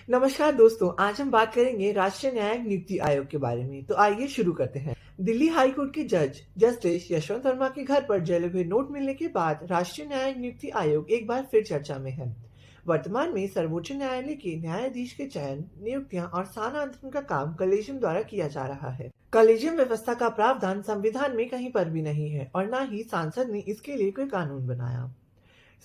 नमस्कार दोस्तों, आज हम बात करेंगे राष्ट्रीय न्यायिक नियुक्ति आयोग के बारे में। तो आइए शुरू करते हैं। दिल्ली हाई कोर्ट के जज जस्टिस यशवंत वर्मा के घर पर जले हुए नोट मिलने के बाद राष्ट्रीय न्यायिक नियुक्ति आयोग एक बार फिर चर्चा में है। वर्तमान में सर्वोच्च न्यायालय के न्यायाधीश के चयन, नियुक्तियां और स्थानांतरण का काम कॉलेजियम द्वारा किया जा रहा है। कॉलेजियम व्यवस्था का प्रावधान संविधान में कहीं पर भी नहीं है और न ही सांसद ने इसके लिए कोई कानून बनाया।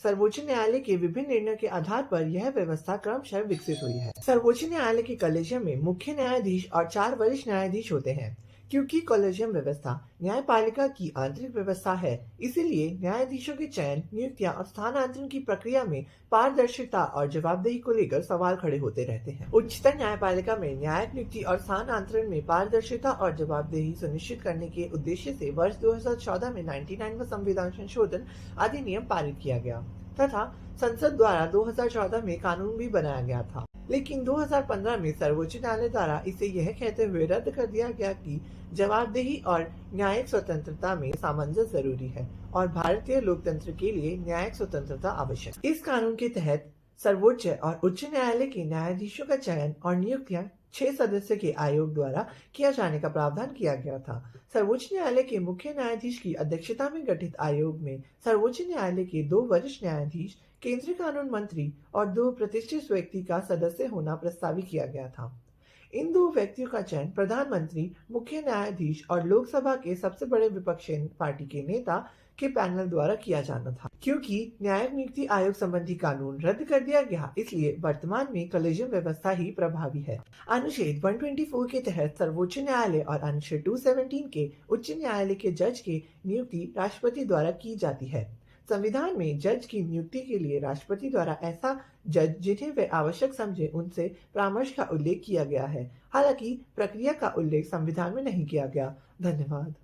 सर्वोच्च न्यायालय के विभिन्न निर्णयों के आधार पर यह व्यवस्था क्रमशः विकसित हुई है। सर्वोच्च न्यायालय के कॉलेजियम में मुख्य न्यायाधीश और 4 वरिष्ठ न्यायाधीश होते हैं। क्योंकि कॉलेजियम व्यवस्था न्यायपालिका की आंतरिक व्यवस्था है, इसीलिए न्यायाधीशों के चयन, नियुक्तियां और स्थानांतरण की प्रक्रिया में पारदर्शिता और जवाबदेही को लेकर सवाल खड़े होते रहते हैं। उच्चतम न्यायपालिका में न्यायिक नियुक्ति और स्थानांतरण में पारदर्शिता और जवाबदेही सुनिश्चित करने के उद्देश्य से वर्ष 2014 में 99वां संविधान संशोधन अधिनियम पारित किया गया तथा संसद द्वारा 2014 में कानून भी बनाया गया था। लेकिन 2015 में सर्वोच्च न्यायालय द्वारा इसे यह कहते हुए रद्द कर दिया गया कि जवाबदेही और न्यायिक स्वतंत्रता में सामंजस्य जरूरी है और भारतीय लोकतंत्र के लिए न्यायिक स्वतंत्रता आवश्यक। इस कानून के तहत सर्वोच्च और उच्च न्यायालय के न्यायाधीशों का चयन और नियुक्तियां 6 सदस्य के आयोग द्वारा किया जाने का प्रावधान किया गया था। सर्वोच्च न्यायालय के मुख्य न्यायाधीश की अध्यक्षता में गठित आयोग में सर्वोच्च न्यायालय के 2 वरिष्ठ न्यायाधीश, केंद्रीय कानून मंत्री और 2 प्रतिष्ठित व्यक्ति का सदस्य होना प्रस्तावित किया गया था। इन 2 व्यक्तियों का चयन प्रधानमंत्री, मुख्य न्यायाधीश और लोकसभा के सबसे बड़े विपक्षी पार्टी के नेता के पैनल द्वारा किया जाना था। क्योंकि न्यायिक नियुक्ति आयोग संबंधी कानून रद्द कर दिया गया, इसलिए वर्तमान में कॉलेजियम व्यवस्था ही प्रभावी है। अनुच्छेद 124 के तहत सर्वोच्च न्यायालय और अनुच्छेद 217 के उच्च न्यायालय के जज की नियुक्ति राष्ट्रपति द्वारा की जाती है। संविधान में जज की नियुक्ति के लिए राष्ट्रपति द्वारा ऐसा जज जिन्हें वे आवश्यक समझे उनसे परामर्श का उल्लेख किया गया है। हालांकि प्रक्रिया का उल्लेख संविधान में नहीं किया गया। धन्यवाद।